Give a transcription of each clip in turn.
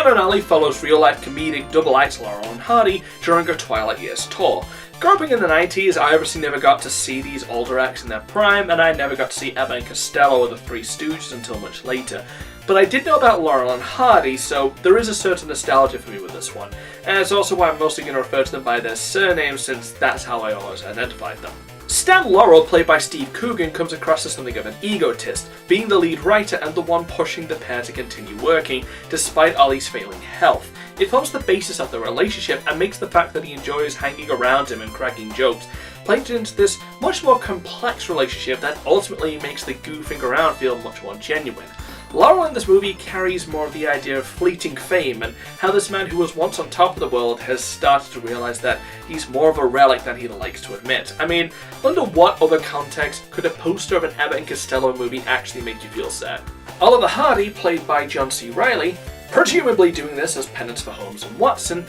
Stan and Ollie follows real-life comedic double act Laurel and Hardy during a Twilight Years tour. Growing up in the 90s, I obviously never got to see these older acts in their prime, and I never got to see Abbott and Costello or the Three Stooges until much later. But I did know about Laurel and Hardy, so there is a certain nostalgia for me with this one. And it's also why I'm mostly going to refer to them by their surnames, since that's how I always identified them. Stan Laurel, played by Steve Coogan, comes across as something of an egotist, being the lead writer and the one pushing the pair to continue working, despite Ollie's failing health. It forms the basis of the relationship and makes the fact that he enjoys hanging around him and cracking jokes play into this much more complex relationship that ultimately makes the goofing around feel much more genuine. Laurel in this movie carries more of the idea of fleeting fame and how this man who was once on top of the world has started to realise that he's more of a relic than he likes to admit. I mean, under what other context could a poster of an Abbott and Costello movie actually make you feel sad? Oliver Hardy, played by John C. Reilly, presumably doing this as penance for Holmes and Watson,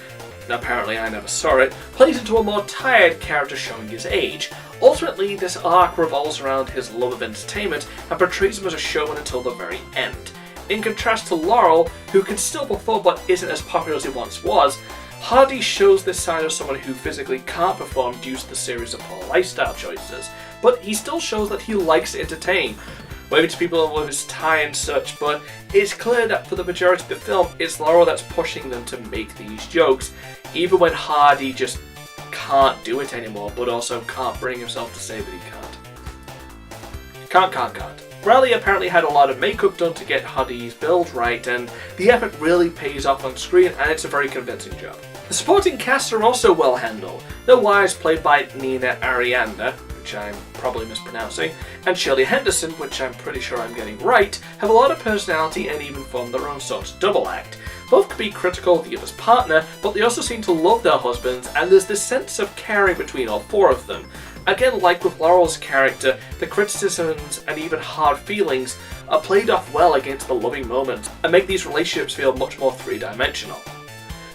apparently I never saw it, plays into a more tired character showing his age. Ultimately, this arc revolves around his love of entertainment and portrays him as a showman until the very end. In contrast to Laurel, who can still perform but isn't as popular as he once was, Hardy shows this side of someone who physically can't perform due to the series of poor lifestyle choices, but he still shows that he likes to entertain, waving to people with his tie and such, but it's clear that for the majority of the film, it's Laurel that's pushing them to make these jokes, even when Hardy just can't do it anymore, but also can't bring himself to say that he can't. Reilly apparently had a lot of makeup done to get Hardy's build right, and the effort really pays off on screen, and it's a very convincing job. The supporting cast are also well handled. The wives, played by Nina Arianda, which I'm probably mispronouncing, and Shirley Henderson, which I'm pretty sure I'm getting right, have a lot of personality and even form their own sort of double act. Both can be critical of the other's partner, but they also seem to love their husbands, and there's this sense of caring between all four of them. Again, like with Laurel's character, the criticisms and even hard feelings are played off well against the loving moments, and make these relationships feel much more three-dimensional.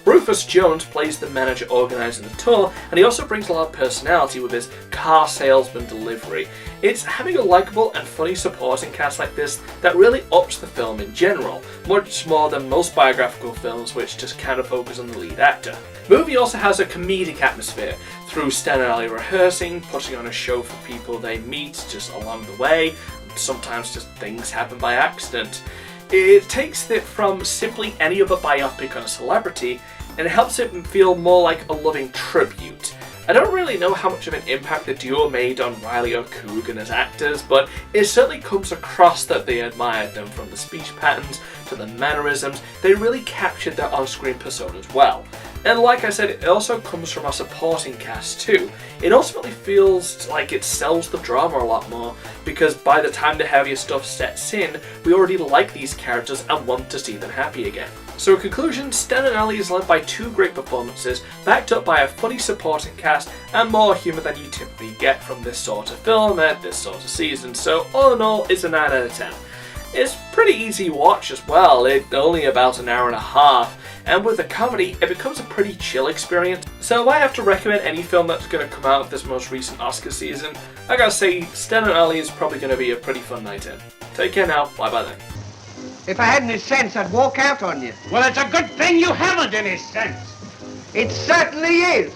Rufus Jones plays the manager organising the tour, and he also brings a lot of personality with his car salesman delivery. It's having a likeable and funny supporting cast like this that really ups the film in general, much more than most biographical films which just kind of focus on the lead actor. The movie also has a comedic atmosphere, through Stan and Ollie rehearsing, putting on a show for people they meet just along the way, and sometimes just things happen by accident. It takes it from simply any other biopic on a celebrity, and it helps it feel more like a loving tribute. I don't really know how much of an impact the duo made on Reilly or Coogan as actors, but it certainly comes across that they admired them, from the speech patterns to the mannerisms. They really captured their on-screen personas well. And like I said, it also comes from our supporting cast too. It ultimately feels like it sells the drama a lot more, because by the time the heavier stuff sets in, we already like these characters and want to see them happy again. So in conclusion, Stan and Ollie is led by two great performances, backed up by a funny supporting cast and more humour than you typically get from this sort of film at this sort of season. So all in all, it's a 9 out of 10. It's pretty easy watch as well, it's only about an hour and a half, and with a comedy, it becomes a pretty chill experience. So if I have to recommend any film that's going to come out of this most recent Oscar season, I gotta say Stan and Ollie is probably going to be a pretty fun night in. Take care now, bye bye then. If I had any sense, I'd walk out on you. Well, it's a good thing you haven't any sense. It certainly is.